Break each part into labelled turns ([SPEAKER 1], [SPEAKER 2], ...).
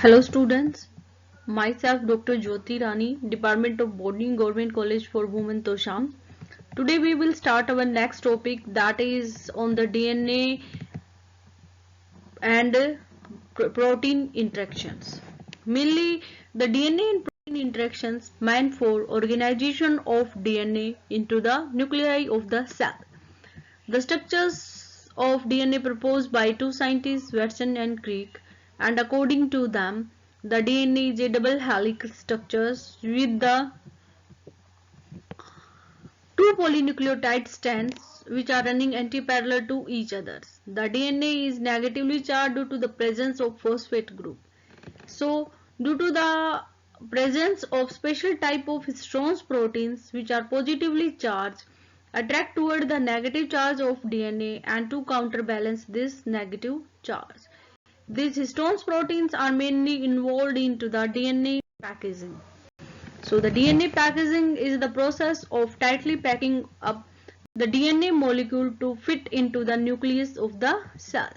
[SPEAKER 1] Hello students, myself Dr. Jyoti Rani, Department of Botany, Government College for Women, Tosham. Today we will start our next topic, that is on the DNA and protein interactions. Mainly the DNA and protein interactions meant for organization of DNA into the nuclei of the cell. The structures of DNA proposed by two scientists, Watson and Crick, and according to them, the DNA is a double helix structure with the two polynucleotide strands which are running antiparallel to each other. The DNA is negatively charged due to the presence of phosphate group. So, due to the presence of special type of histones proteins which are positively charged, attract toward the negative charge of DNA and to counterbalance this negative charge. These histones proteins are mainly involved into the DNA packaging. So the DNA packaging is the process of tightly packing up the DNA molecule to fit into the nucleus of the cell.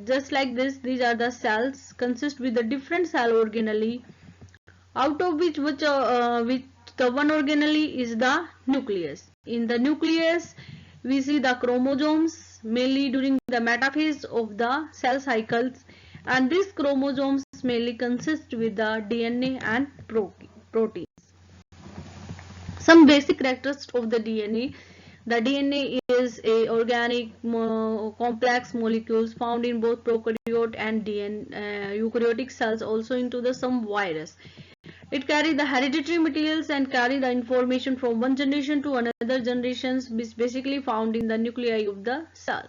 [SPEAKER 1] Just like this, these are the cells consist with the different cell organelle, out of which the one organelle is the nucleus. In the nucleus, we see the chromosomes mainly during the metaphase of the cell cycles, and these chromosomes mainly consist with the DNA and proteins. Some basic characteristics of the DNA. The DNA is a organic complex molecules found in both prokaryote and eukaryotic cells, also into the some virus. It carries the hereditary materials and carry the information from one generation to another generations, which basically found in the nuclei of the cell.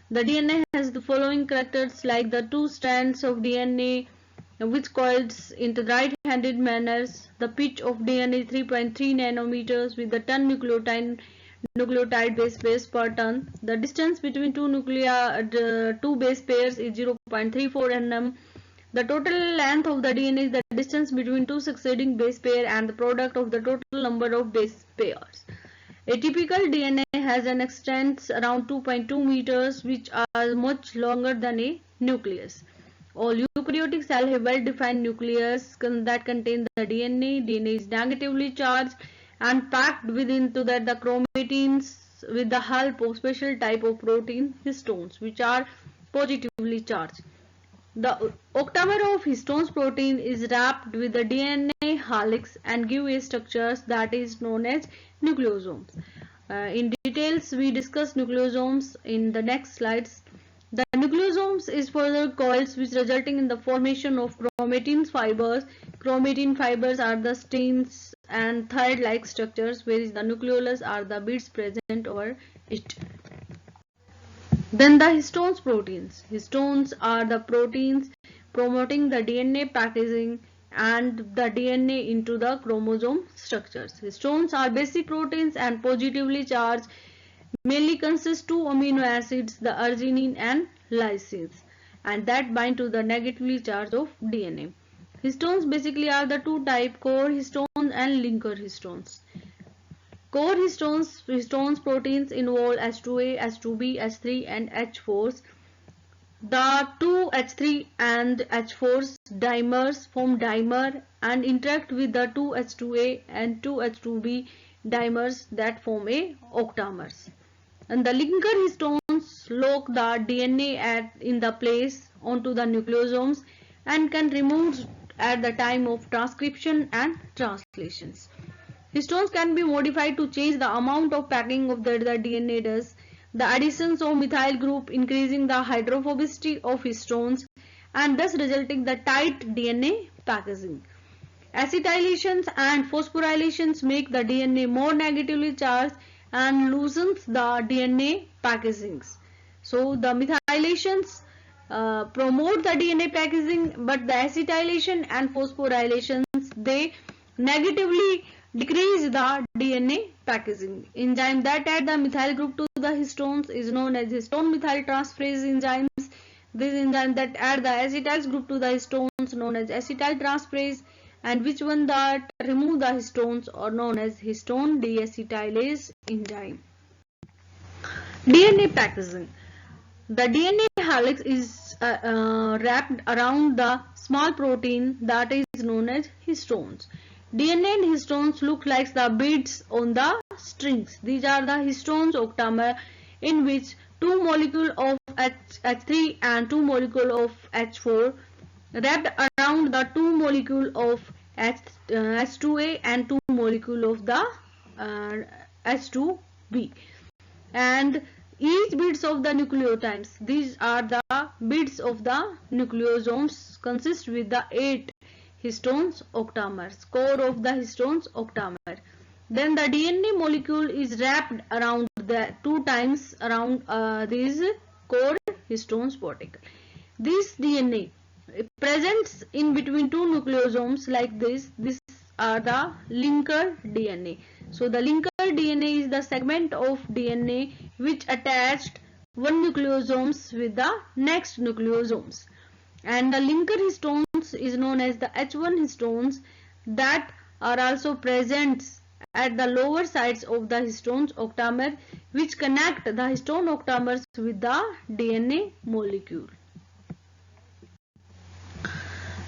[SPEAKER 1] The DNA has the following characters, like the two strands of DNA which coils into right-handed manners. The pitch of DNA is 3.3 nanometers with the 10 nucleotide base pairs per turn. The distance between two base pairs is 0.34 nm. The total length of the DNA is the distance between two succeeding base pair and the product of the total number of base pairs. A typical DNA has an extent around 2.2 meters, which are much longer than a nucleus. All eukaryotic cells have well-defined nucleus that contain the DNA. DNA is negatively charged and packed within to that the chromatins with the help of special type of protein histones, which are positively charged. The octamer of histones protein is wrapped with the DNA helix and give a structure that is known as nucleosomes. In details, we discuss nucleosomes in the next slides. The nucleosomes is further coils which resulting in the formation of chromatin fibers. Chromatin fibers are the strands and thread-like structures, whereas the nucleolus are the beads present over it. Then the histones proteins. Histones are the proteins promoting the DNA packaging and the DNA into the chromosome structures. Histones are basic proteins and positively charged, mainly consist two amino acids, the arginine and lysine, and that bind to the negatively charged of DNA. Histones basically are the two type, core histones and linker histones. Core histones proteins involve H2A, H2B, H3 and H4s. The two H3 and H4s dimers form dimer and interact with the two H2A and two H2B dimers that form a octamers. And the linker histones lock the DNA in the place onto the nucleosomes and can remove at the time of transcription and translations. Histones can be modified to change the amount of packing of the DNA does. The additions of methyl group increasing the hydrophobicity of histones and thus resulting the tight DNA packaging. Acetylations and phosphorylations make the DNA more negatively charged and loosens the DNA packagings. So the methylations promote the DNA packaging, but the acetylation and phosphorylations, they negatively decrease the DNA packaging. Enzyme that add the methyl group to the histones is known as histone methyltransferase enzymes. This enzyme that add the acetyl group to the histones known as acetyltransferase, and which one that remove the histones are known as histone deacetylase enzyme. DNA packaging. The DNA helix is wrapped around the small protein that is known as histones. DNA and histones look like the beads on the strings. These are the histones octamer, in which two molecules of H3 and two molecules of H4 wrapped around the two molecules of H2A and two molecules of the H2B, and each bits of the nucleotides, these are the bits of the nucleosomes, consist with the 8 histones octamers, core of the histones octamer. Then the DNA molecule is wrapped around the 2 times around these core histones particle. This DNA presents in between two nucleosomes like this. These are the linker DNA. So the linker DNA is the segment of DNA which attached one nucleosomes with the next nucleosomes, and the linker histones is known as the H1 histones that are also present at the lower sides of the histones octamer, which connect the histone octamers with the DNA molecule.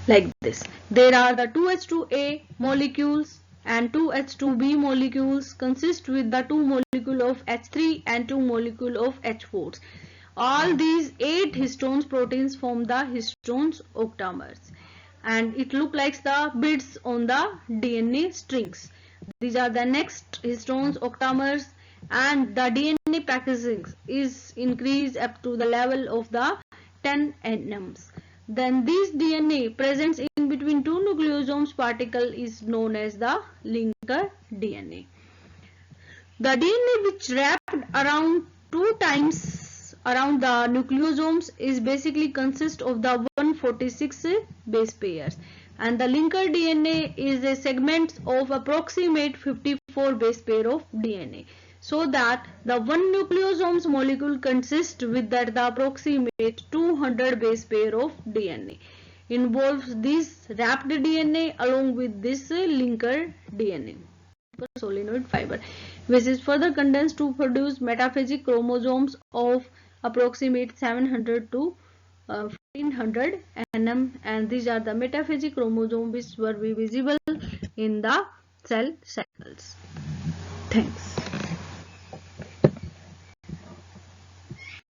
[SPEAKER 1] Like this, there are the 2H2A molecules and 2H2B molecules consist with the 2 molecule of H3 and 2 molecule of H4. All these 8 histones proteins form the histones octamers, and it looks like the beads on the DNA strings. These are the next histones octamers, and the DNA packaging is increased up to the level of the 10 nms. Then this DNA presents in between two nucleosomes particle is known as the linker DNA. The DNA which wrapped around 2 times around the nucleosomes is basically consist of the 146 base pairs, and the linker DNA is a segment of approximate 54 base pair of DNA, so that the one nucleosomes molecule consists with that the approximate 200 base pair of DNA. Involves this wrapped DNA along with this linker DNA solenoid fiber, which is further condensed to produce metaphasic chromosomes of approximate 700 to 1400 nm, and these are the metaphasic chromosomes which were visible in the cell cycles. Thanks.